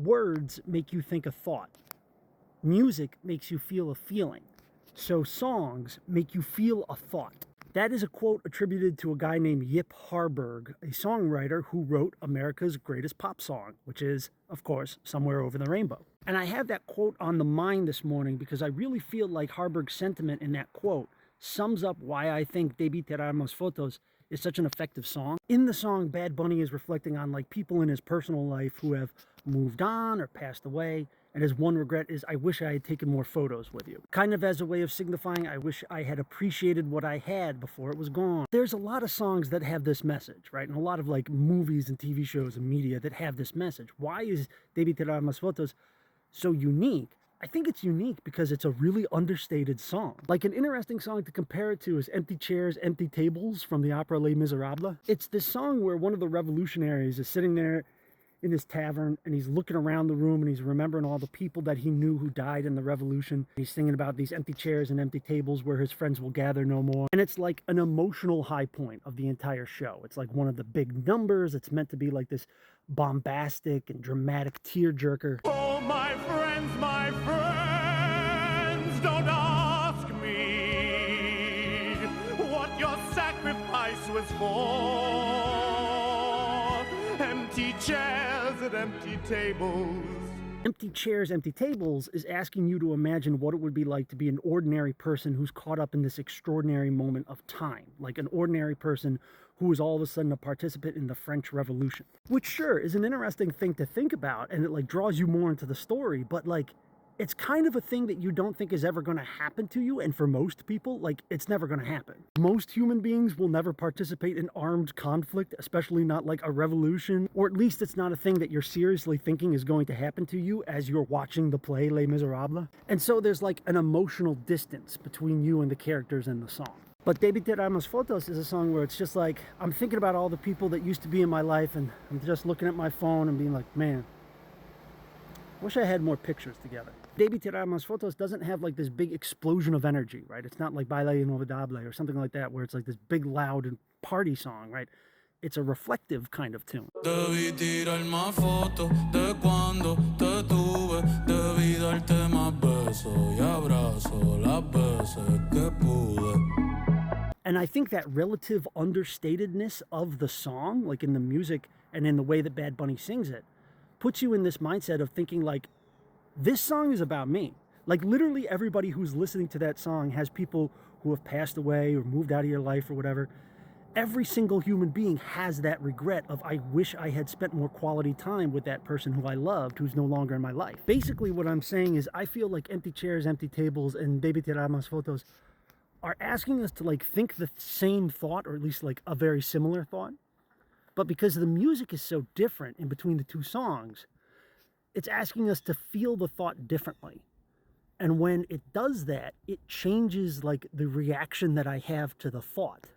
Words make you think a thought. Music makes you feel a feeling. So songs make you feel a thought. That is a quote attributed to a guy named Yip Harburg, a songwriter who wrote America's greatest pop song, which is, of course, Somewhere Over the Rainbow. And I have that quote on the mind this morning because I really feel like Harburg's sentiment in that quote sums up why I think Debí Tirarnos Fotos is such an effective song. In the song, Bad Bunny is reflecting on like people in his personal life who have moved on or passed away, and his one regret is, I wish I had taken more photos with you. Kind of as a way of signifying, I wish I had appreciated what I had before it was gone. There's a lot of songs that have this message, right? And a lot of like movies and TV shows and media that have this message. Why is Debí Tirarnos Fotos so unique? I think it's unique because it's a really understated song. Like, an interesting song to compare it to is Empty Chairs, Empty Tables from the opera Les Miserables. It's this song where one of the revolutionaries is sitting there in his tavern and he's looking around the room and he's remembering all the people that he knew who died in the revolution. He's thinking about these empty chairs and empty tables where his friends will gather no more. And it's like an emotional high point of the entire show. It's like one of the big numbers. It's meant to be like this bombastic and dramatic tearjerker. Oh, my friends, don't ask me what your sacrifice was for. Empty chairs and empty tables. Empty Chairs, Empty Tables is asking you to imagine what it would be like to be an ordinary person who's caught up in this extraordinary moment of time. Like an ordinary person who is all of a sudden a participant in the French Revolution. Which sure is an interesting thing to think about, and it like draws you more into the story, but like it's kind of a thing that you don't think is ever going to happen to you, and for most people, like, it's never going to happen. Most human beings will never participate in armed conflict, especially not like a revolution, or at least it's not a thing that you're seriously thinking is going to happen to you as you're watching the play Les Miserables. And so there's like an emotional distance between you and the characters in the song. But Debí Tirarnos Fotos is a song where it's just like, I'm thinking about all the people that used to be in my life, and I'm just looking at my phone and being like, man, wish I had more pictures together. Debí Tirarnos Fotos doesn't have like this big explosion of energy, right? It's not like Baile Inolvidable or something like that, where it's like this big, loud and party song, right? It's a reflective kind of tune. Debí tirar más fotos de cuando te tuve. Debí darte más besos y abrazos las veces que pude. And I think that relative understatedness of the song, like in the music and in the way that Bad Bunny sings it, puts you in this mindset of thinking like, this song is about me. Like literally everybody who's listening to that song has people who have passed away or moved out of your life or whatever. Every single human being has that regret of, I wish I had spent more quality time with that person who I loved, who's no longer in my life. Basically what I'm saying is I feel like Empty Chairs, Empty Tables and Debí Tirarnos Fotos are asking us to like think the same thought, or at least like a very similar thought. But because the music is so different in between the two songs, it's asking us to feel the thought differently. And when it does that, it changes like the reaction that I have to the thought.